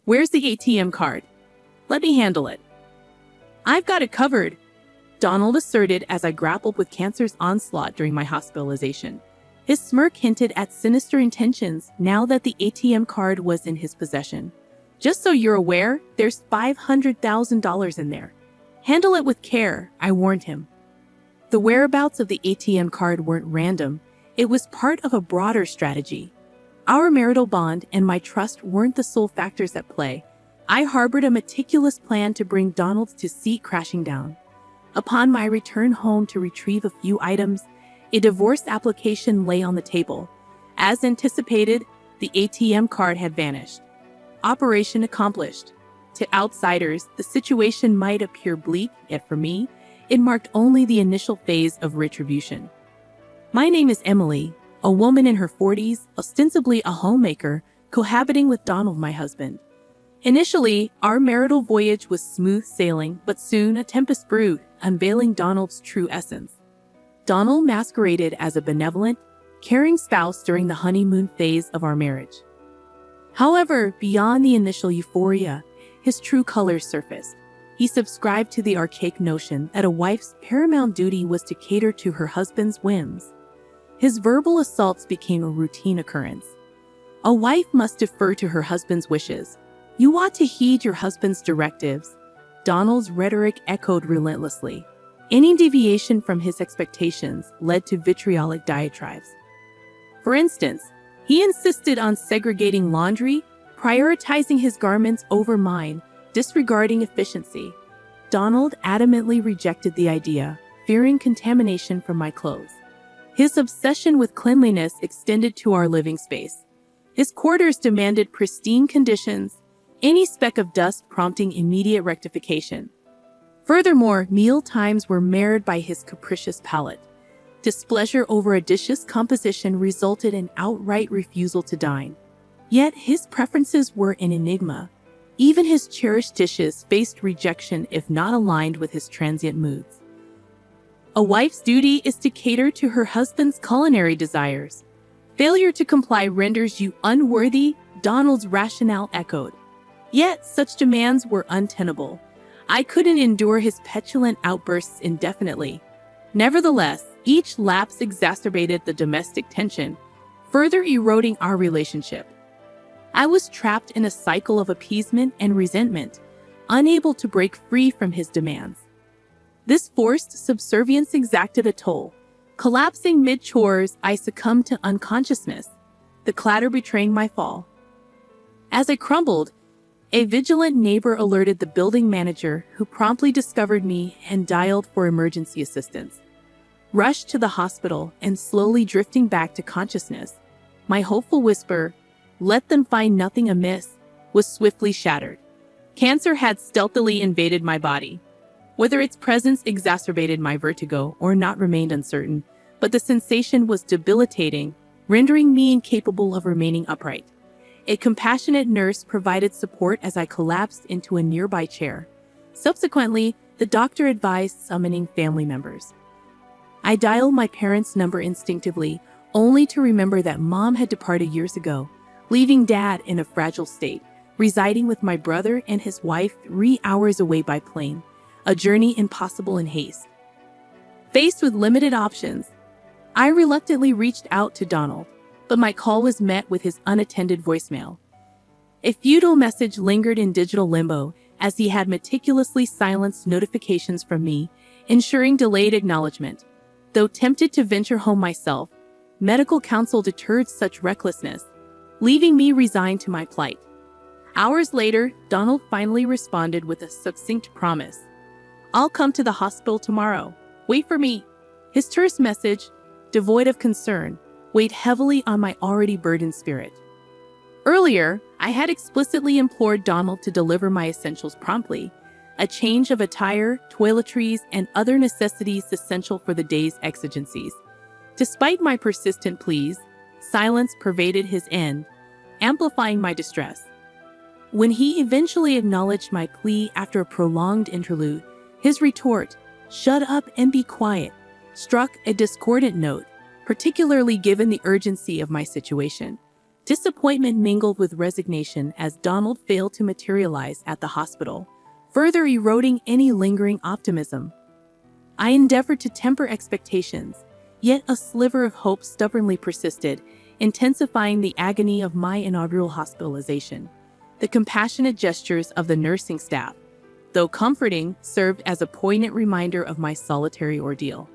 Where's the ATM card? Let me handle it. I've got it covered, Donald asserted as I grappled with cancer's onslaught during my hospitalization. His smirk hinted at sinister intentions now that the ATM card was in his possession. Just so you're aware, there's $500,000 in there. Handle it with care, I warned him. The whereabouts of the ATM card weren't random. It was part of a broader strategy. Our marital bond and my trust weren't the sole factors at play. I harbored a meticulous plan to bring Donald to seat crashing down. Upon my return home to retrieve a few items, a divorce application lay on the table. As anticipated, the ATM card had vanished. Operation accomplished. To outsiders, the situation might appear bleak, yet for me, it marked only the initial phase of retribution. My name is Emily, a woman in her 40s, ostensibly a homemaker, cohabiting with Donald, my husband. Initially, our marital voyage was smooth sailing, but soon a tempest brewed, unveiling Donald's true essence. Donald masqueraded as a benevolent, caring spouse during the honeymoon phase of our marriage. However, beyond the initial euphoria, his true colors surfaced. He subscribed to the archaic notion that a wife's paramount duty was to cater to her husband's whims. His verbal assaults became a routine occurrence. A wife must defer to her husband's wishes. You ought to heed your husband's directives. Donald's rhetoric echoed relentlessly. Any deviation from his expectations led to vitriolic diatribes. For instance, he insisted on segregating laundry, prioritizing his garments over mine, disregarding efficiency. Donald adamantly rejected the idea, fearing contamination from my clothes. His obsession with cleanliness extended to our living space. His quarters demanded pristine conditions, any speck of dust prompting immediate rectification. Furthermore, meal times were marred by his capricious palate. Displeasure over a dish's composition resulted in outright refusal to dine. Yet his preferences were an enigma. Even his cherished dishes faced rejection if not aligned with his transient moods. A wife's duty is to cater to her husband's culinary desires. Failure to comply renders you unworthy, Donald's rationale echoed. Yet such demands were untenable. I couldn't endure his petulant outbursts indefinitely. Nevertheless, each lapse exacerbated the domestic tension, further eroding our relationship. I was trapped in a cycle of appeasement and resentment, unable to break free from his demands. This forced subservience exacted a toll. Collapsing mid-chores, I succumbed to unconsciousness, the clatter betraying my fall. As I crumbled, a vigilant neighbor alerted the building manager, who promptly discovered me and dialed for emergency assistance. Rushed to the hospital and slowly drifting back to consciousness, my hopeful whisper, "Let them find nothing amiss," was swiftly shattered. Cancer had stealthily invaded my body. Whether its presence exacerbated my vertigo or not remained uncertain, but the sensation was debilitating, rendering me incapable of remaining upright. A compassionate nurse provided support as I collapsed into a nearby chair. Subsequently, the doctor advised summoning family members. I dialed my parents' number instinctively, only to remember that Mom had departed years ago, leaving Dad in a fragile state, residing with my brother and his wife 3 hours away by plane, a journey impossible in haste. Faced with limited options, I reluctantly reached out to Donald, but my call was met with his unattended voicemail. A futile message lingered in digital limbo as he had meticulously silenced notifications from me, ensuring delayed acknowledgement. Though tempted to venture home myself, medical counsel deterred such recklessness, leaving me resigned to my plight. Hours later, Donald finally responded with a succinct promise. "I'll come to the hospital tomorrow. Wait for me." His terse message, devoid of concern, weighed heavily on my already burdened spirit. Earlier, I had explicitly implored Donald to deliver my essentials promptly, a change of attire, toiletries, and other necessities essential for the day's exigencies. Despite my persistent pleas, silence pervaded his end, amplifying my distress. When he eventually acknowledged my plea after a prolonged interlude, his retort, "Shut up and be quiet," struck a discordant note, particularly given the urgency of my situation. Disappointment mingled with resignation as Donald failed to materialize at the hospital, further eroding any lingering optimism. I endeavored to temper expectations, yet a sliver of hope stubbornly persisted, intensifying the agony of my inaugural hospitalization. The compassionate gestures of the nursing staff, though comforting, served as a poignant reminder of my solitary ordeal.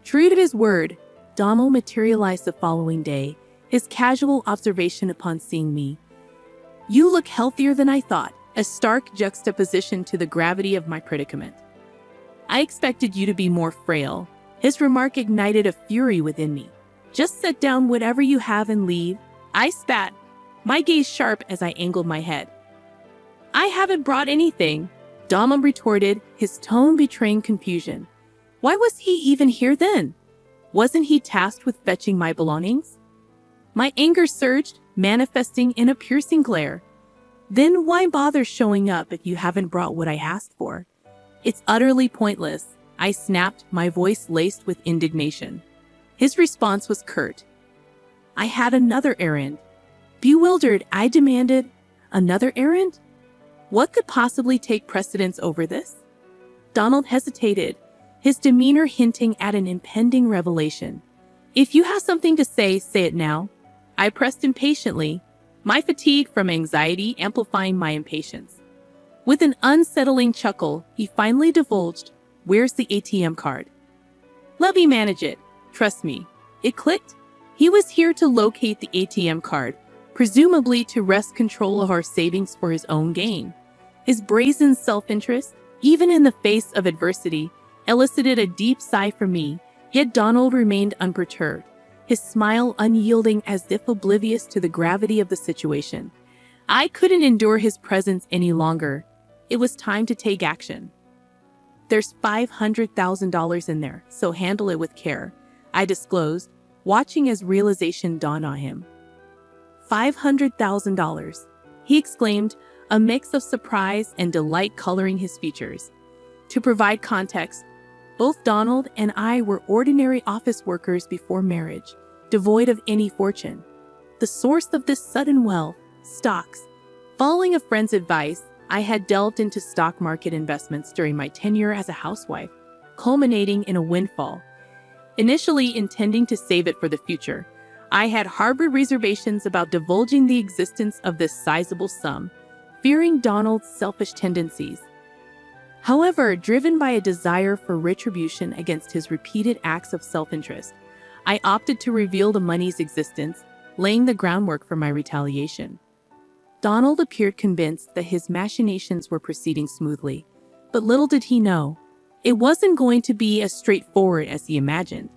True to his word, Donald materialized the following day, his casual observation upon seeing me. "You look healthier than I thought," a stark juxtaposition to the gravity of my predicament. "I expected you to be more frail." His remark ignited a fury within me. "Just set down whatever you have and leave," I spat, my gaze sharp as I angled my head. "I haven't brought anything," Donald retorted, his tone betraying confusion. Why was he even here then? Wasn't he tasked with fetching my belongings? My anger surged, manifesting in a piercing glare. "Then why bother showing up if you haven't brought what I asked for?" "It's utterly pointless," I snapped, my voice laced with indignation. His response was curt. "I had another errand." Bewildered, I demanded, "Another errand? What could possibly take precedence over this?" Donald hesitated, his demeanor hinting at an impending revelation. "If you have something to say it now." I pressed impatiently, my fatigue from anxiety amplifying my impatience. With an unsettling chuckle, he finally divulged, "Where's the ATM card?" "Let me manage it. Trust me." It clicked. He was here to locate the ATM card, presumably to wrest control of our savings for his own gain. His brazen self-interest, even in the face of adversity, elicited a deep sigh from me, yet Donald remained unperturbed, his smile unyielding as if oblivious to the gravity of the situation. I couldn't endure his presence any longer. It was time to take action. "There's $500,000 in there, so handle it with care," I disclosed, watching as realization dawned on him. $500,000, he exclaimed, a mix of surprise and delight coloring his features. To provide context, both Donald and I were ordinary office workers before marriage, devoid of any fortune. The source of this sudden wealth, stocks. Following a friend's advice, I had delved into stock market investments during my tenure as a housewife, culminating in a windfall. Initially intending to save it for the future, I had harbored reservations about divulging the existence of this sizable sum, fearing Donald's selfish tendencies. However, driven by a desire for retribution against his repeated acts of self-interest, I opted to reveal the money's existence, laying the groundwork for my retaliation. Donald appeared convinced that his machinations were proceeding smoothly, but little did he know, it wasn't going to be as straightforward as he imagined.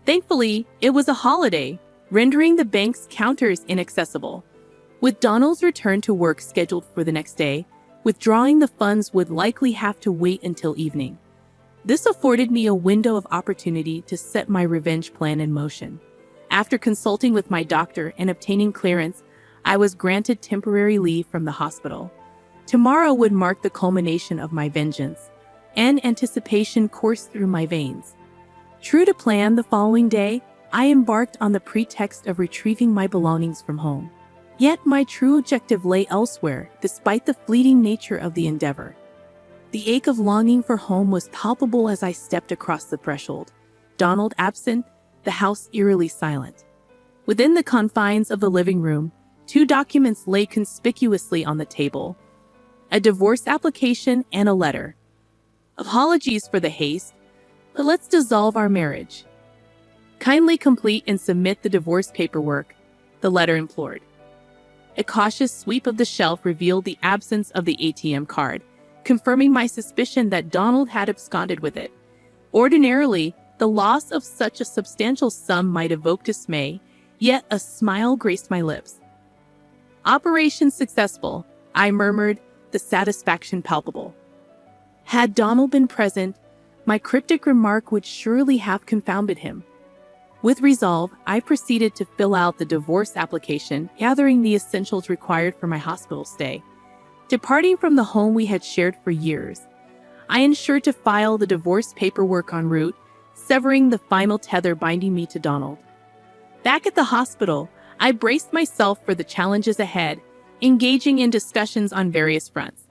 Thankfully, it was a holiday, rendering the bank's counters inaccessible. With Donald's return to work scheduled for the next day, withdrawing the funds would likely have to wait until evening. This afforded me a window of opportunity to set my revenge plan in motion. After consulting with my doctor and obtaining clearance, I was granted temporary leave from the hospital. Tomorrow would mark the culmination of my vengeance, and anticipation coursed through my veins. True to plan, the following day, I embarked on the pretext of retrieving my belongings from home. Yet my true objective lay elsewhere, despite the fleeting nature of the endeavor. The ache of longing for home was palpable as I stepped across the threshold. Donald absent, the house eerily silent. Within the confines of the living room, 2 documents lay conspicuously on the table: a divorce application and a letter. "Apologies for the haste, but let's dissolve our marriage. Kindly complete and submit the divorce paperwork," the letter implored. A cautious sweep of the shelf revealed the absence of the ATM card, confirming my suspicion that Donald had absconded with it. Ordinarily, the loss of such a substantial sum might evoke dismay, yet a smile graced my lips. "Operation successful," I murmured, the satisfaction palpable. Had Donald been present, my cryptic remark would surely have confounded him. With resolve, I proceeded to fill out the divorce application, gathering the essentials required for my hospital stay. Departing from the home we had shared for years, I ensured to file the divorce paperwork en route, severing the final tether binding me to Donald. Back at the hospital, I braced myself for the challenges ahead, engaging in discussions on various fronts.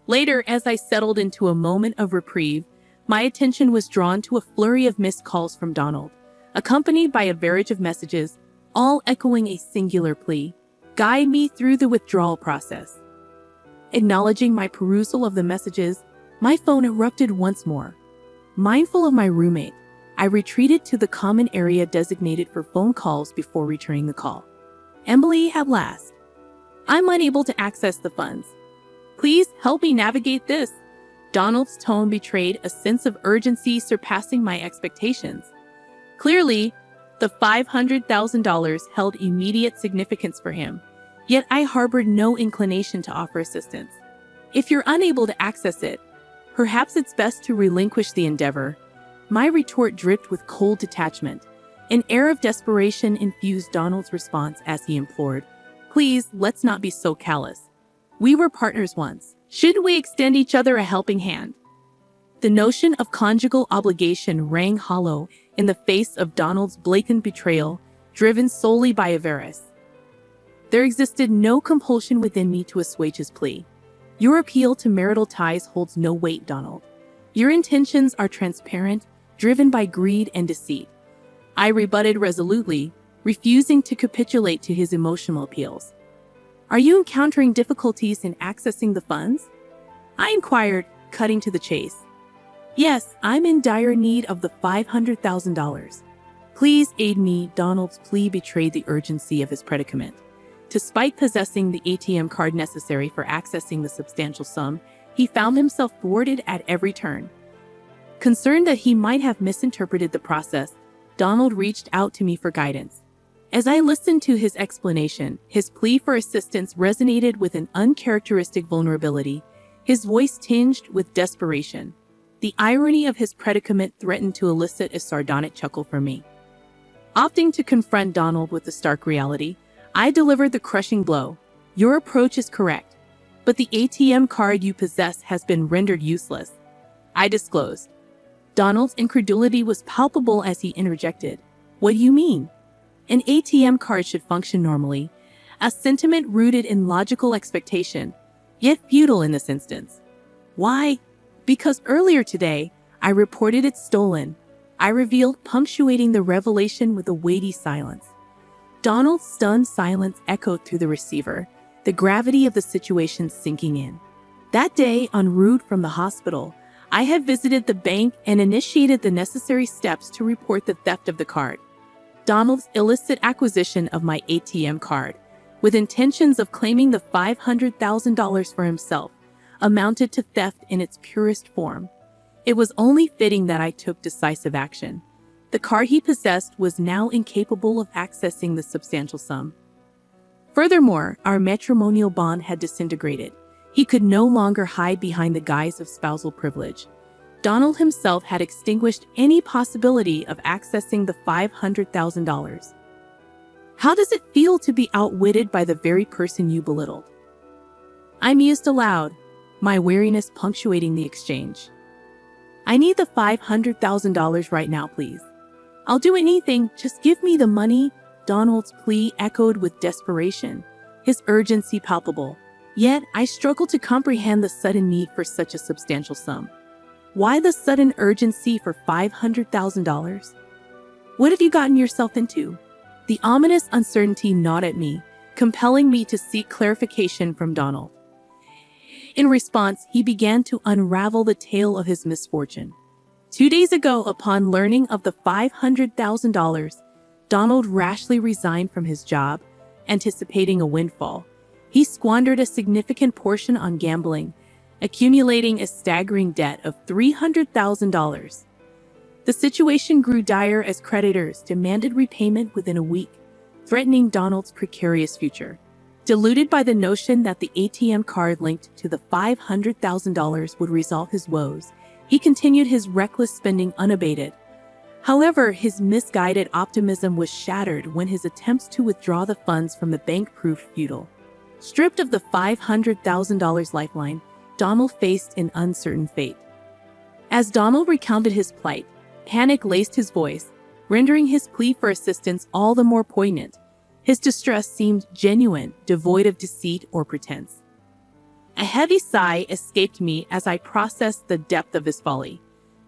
Later, as I settled into a moment of reprieve, my attention was drawn to a flurry of missed calls from Donald, accompanied by a barrage of messages, all echoing a singular plea: guide me through the withdrawal process. Acknowledging my perusal of the messages, my phone erupted once more. Mindful of my roommate, I retreated to the common area designated for phone calls before returning the call. Emily, at last. I'm unable to access the funds. Please help me navigate this. Donald's tone betrayed a sense of urgency surpassing my expectations. Clearly, the $500,000 held immediate significance for him, yet I harbored no inclination to offer assistance. If you're unable to access it, perhaps it's best to relinquish the endeavor. My retort dripped with cold detachment. An air of desperation infused Donald's response as he implored, "Please, let's not be so callous. We were partners once. Shouldn't we extend each other a helping hand?" The notion of conjugal obligation rang hollow in the face of Donald's blatant betrayal, driven solely by avarice. There existed no compulsion within me to assuage his plea. Your appeal to marital ties holds no weight, Donald. Your intentions are transparent, driven by greed and deceit. I rebutted resolutely, refusing to capitulate to his emotional appeals. Are you encountering difficulties in accessing the funds? I inquired, cutting to the chase. Yes, I'm in dire need of the $500,000. Please aid me. Donald's plea betrayed the urgency of his predicament. Despite possessing the ATM card necessary for accessing the substantial sum, he found himself thwarted at every turn. Concerned that he might have misinterpreted the process, Donald reached out to me for guidance. As I listened to his explanation, his plea for assistance resonated with an uncharacteristic vulnerability, his voice tinged with desperation. The irony of his predicament threatened to elicit a sardonic chuckle from me. Opting to confront Donald with the stark reality, I delivered the crushing blow. Your approach is correct, but the ATM card you possess has been rendered useless. I disclosed. Donald's incredulity was palpable as he interjected. What do you mean? An ATM card should function normally, a sentiment rooted in logical expectation, yet futile in this instance. Why? Because earlier today, I reported it stolen. I revealed, punctuating the revelation with a weighty silence. Donald's stunned silence echoed through the receiver, the gravity of the situation sinking in. That day, en route from the hospital, I had visited the bank and initiated the necessary steps to report the theft of the card. Donald's illicit acquisition of my ATM card, with intentions of claiming the $500,000 for himself, amounted to theft in its purest form. It was only fitting that I took decisive action. The card he possessed was now incapable of accessing the substantial sum. Furthermore, our matrimonial bond had disintegrated. He could no longer hide behind the guise of spousal privilege. Donald himself had extinguished any possibility of accessing the $500,000. How does it feel to be outwitted by the very person you belittled? I mused aloud, my wariness punctuating the exchange. I need the $500,000 right now, please. I'll do anything, just give me the money. Donald's plea echoed with desperation, his urgency palpable. Yet, I struggled to comprehend the sudden need for such a substantial sum. Why the sudden urgency for $500,000? What have you gotten yourself into? The ominous uncertainty gnawed at me, compelling me to seek clarification from Donald. In response, he began to unravel the tale of his misfortune. 2 days ago, upon learning of the $500,000, Donald rashly resigned from his job, anticipating a windfall. He squandered a significant portion on gambling, accumulating a staggering debt of $300,000. The situation grew dire as creditors demanded repayment within a week, threatening Donald's precarious future. Deluded by the notion that the ATM card linked to the $500,000 would resolve his woes, he continued his reckless spending unabated. However, his misguided optimism was shattered when his attempts to withdraw the funds from the bank proved futile. Stripped of the $500,000 lifeline, Donald faced an uncertain fate. As Donald recounted his plight, panic laced his voice, rendering his plea for assistance all the more poignant. His distress seemed genuine, devoid of deceit or pretense. A heavy sigh escaped me as I processed the depth of his folly.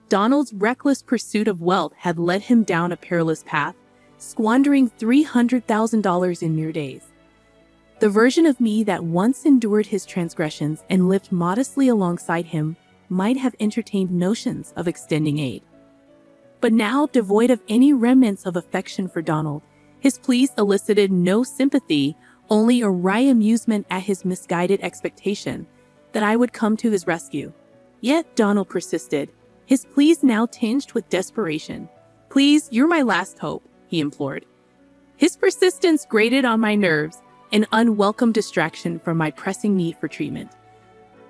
Donald's reckless pursuit of wealth had led him down a perilous path, squandering $300,000 in mere days. The version of me that once endured his transgressions and lived modestly alongside him might have entertained notions of extending aid. But now, devoid of any remnants of affection for Donald, his pleas elicited no sympathy, only a wry amusement at his misguided expectation that I would come to his rescue. Yet Donald persisted, his pleas now tinged with desperation. "Please, you're my last hope," he implored. His persistence grated on my nerves, an unwelcome distraction from my pressing need for treatment.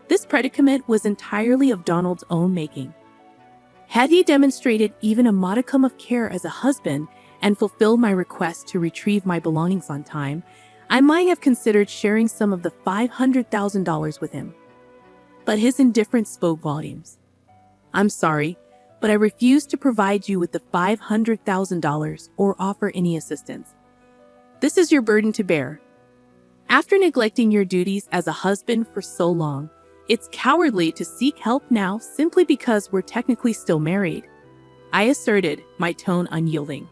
This predicament was entirely of Donald's own making. Had he demonstrated even a modicum of care as a husband and fulfilled my request to retrieve my belongings on time, I might have considered sharing some of the $500,000 with him. But his indifference spoke volumes. "I'm sorry, but I refuse to provide you with the $500,000 or offer any assistance. This is your burden to bear. After neglecting your duties as a husband for so long, it's cowardly to seek help now simply because we're technically still married," I asserted, my tone unyielding.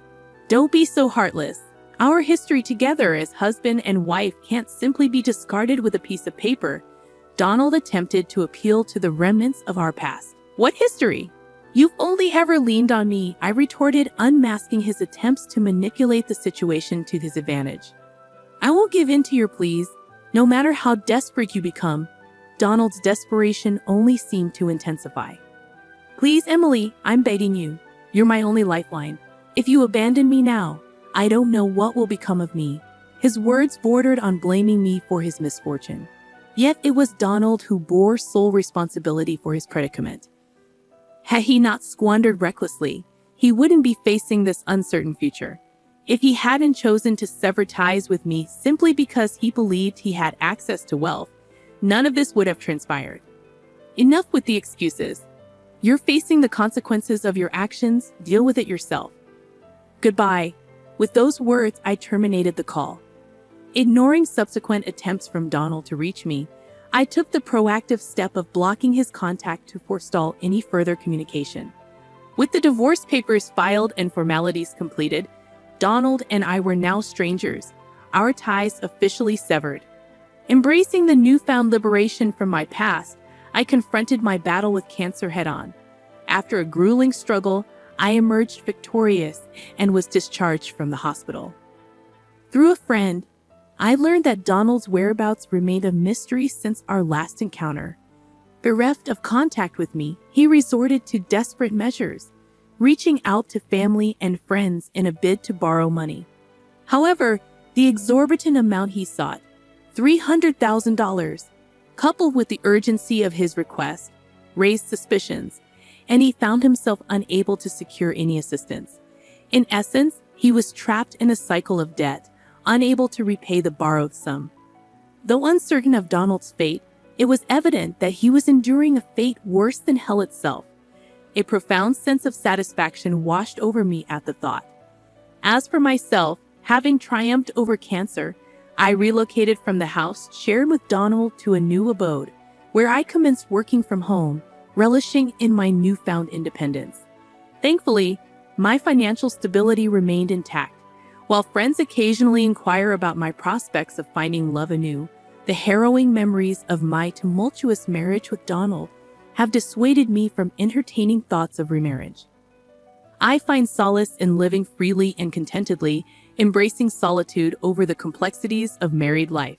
"Don't be so heartless. Our history together as husband and wife can't simply be discarded with a piece of paper." Donald attempted to appeal to the remnants of our past. "What history? You've only ever leaned on me," I retorted, unmasking his attempts to manipulate the situation to his advantage. "I won't give in to your pleas, no matter how desperate you become." Donald's desperation only seemed to intensify. "Please, Emily, I'm begging you. You're my only lifeline. If you abandon me now, I don't know what will become of me." His words bordered on blaming me for his misfortune. Yet it was Donald who bore sole responsibility for his predicament. Had he not squandered recklessly, he wouldn't be facing this uncertain future. If he hadn't chosen to sever ties with me simply because he believed he had access to wealth, none of this would have transpired. Enough with the excuses. You're facing the consequences of your actions, deal with it yourself. Goodbye. With those words, I terminated the call. Ignoring subsequent attempts from Donald to reach me, I took the proactive step of blocking his contact to forestall any further communication. With the divorce papers filed and formalities completed, Donald and I were now strangers, our ties officially severed. Embracing the newfound liberation from my past, I confronted my battle with cancer head-on. After a grueling struggle, I emerged victorious and was discharged from the hospital. Through a friend, I learned that Donald's whereabouts remained a mystery since our last encounter. Bereft of contact with me, he resorted to desperate measures, reaching out to family and friends in a bid to borrow money. However, the exorbitant amount he sought, $300,000, coupled with the urgency of his request, raised suspicions, and he found himself unable to secure any assistance. In essence, he was trapped in a cycle of debt, unable to repay the borrowed sum. Though uncertain of Donald's fate, it was evident that he was enduring a fate worse than hell itself. A profound sense of satisfaction washed over me at the thought. As for myself, having triumphed over cancer, I relocated from the house shared with Donald to a new abode, where I commenced working from home, relishing in my newfound independence. Thankfully, my financial stability remained intact. While friends occasionally inquire about my prospects of finding love anew, the harrowing memories of my tumultuous marriage with Donald have dissuaded me from entertaining thoughts of remarriage. I find solace in living freely and contentedly, embracing solitude over the complexities of married life.